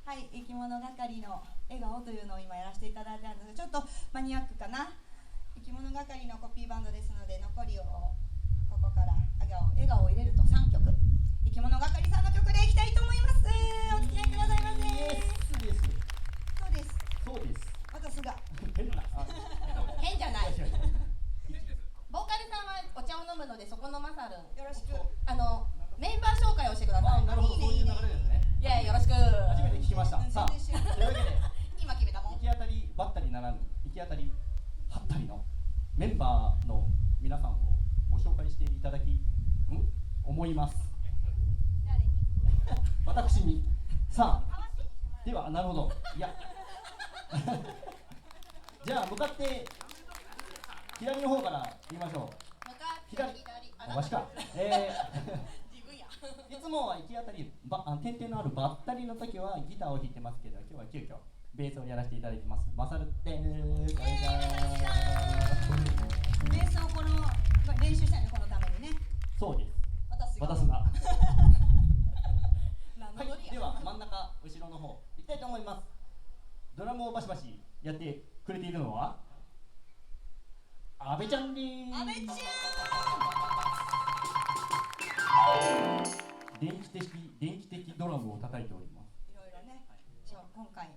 はい、生き物係の笑顔というのを今やらせていただいたんですが、ちょっとマニアックかな。生き物係のコピーバンドですので、残りをここから笑顔を入れると3曲、生き物係さんの曲でいきたいと思います。お付き合いくださいませ。そうです。そうです。私が変じゃない。ボーカルさんはお茶を飲むので、そこのマサルンよろしく。メンバー紹介をしてください。なるほど、そういう流れですね。いや、よろしく。初めて聞きました。さあ、というわけで今決めたもん。行き当たりばったりならぬ、行き当たりはったりのメンバーの皆さんをご紹介していただきき思います。私に。さあ、では、なるほど。いや。じゃあ、向かって左の方から言いましょう。左。わしか。自分や。いつもは行き当たり点々のあるバッタリの時はギターを弾いてますけど、今日は急遽ベースをやらせていただきます。マサルでーす。ベースを練習したのこのためにね。そうです。渡すな。はい、では真ん中後ろの方行きたいと思います。ドラムをバシバシやってくれているのは阿部ちゃんでーす。阿部ちゃん。電気的ドラムを叩いております。いろいろね、今回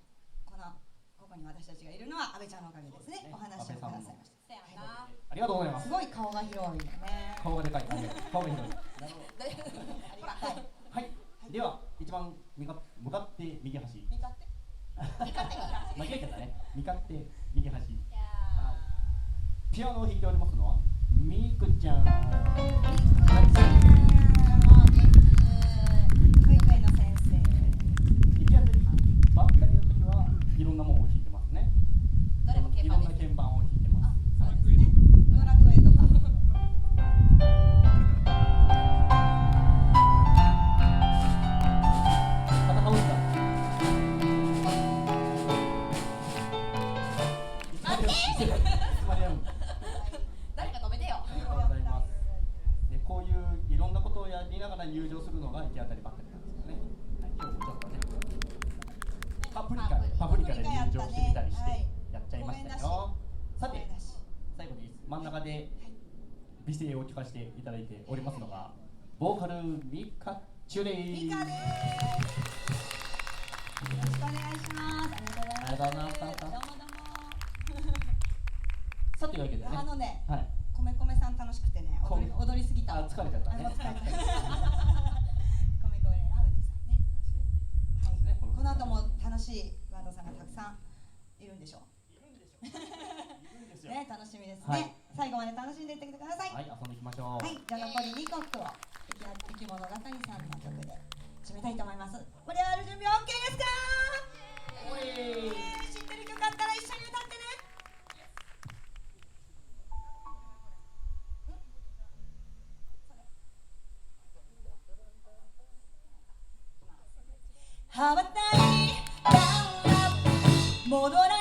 ここに私たちがいるのは阿部ちゃんのおかげですね。お話をくださいました。ありがとうございます。すごい顔が広いよね。顔がでかい。顔が広い。ありがたい。はい。では一番向かって右端。向かって間違えちゃったね。向かって右端。ピアノを弾いておりますのはみくちゃん。保育園の先生。行き当たりばっかりの時はいろんなものを弾いてますね。いろんな鍵盤を弾いてます。そうですね。ドラクエとか。戦うんだ。誰か止めてよ。ありがとうございます。で、こういういろんなことをやりながら入場するのが行き当たりばっかりなんですよね。はい、今日もちょっとね、パプリカで入場してみたりしてやっちゃいましたよ。さて、最後に真ん中で美声を聞かせていただいておりますのがボーカルミカチュレイ。ミカです。よろしくお願いします。ありがとうございます。どうもどうも。さあというわけでね。はい。米さん楽しくてね、踊りすぎた。疲れちゃったね。米ラウンジさんね。はい。この後も楽しいバンドさんがたくさんいるんでしょう。ね、楽しみですね。最後まで楽しんでいってください。はい、遊んでいきましょう。はい、じゃあ残り2曲を生き物係さんの曲で締めたいと思います。これは準備 OK ですか？知ってる曲あったら一緒に歌ってね。羽ばたい戻ら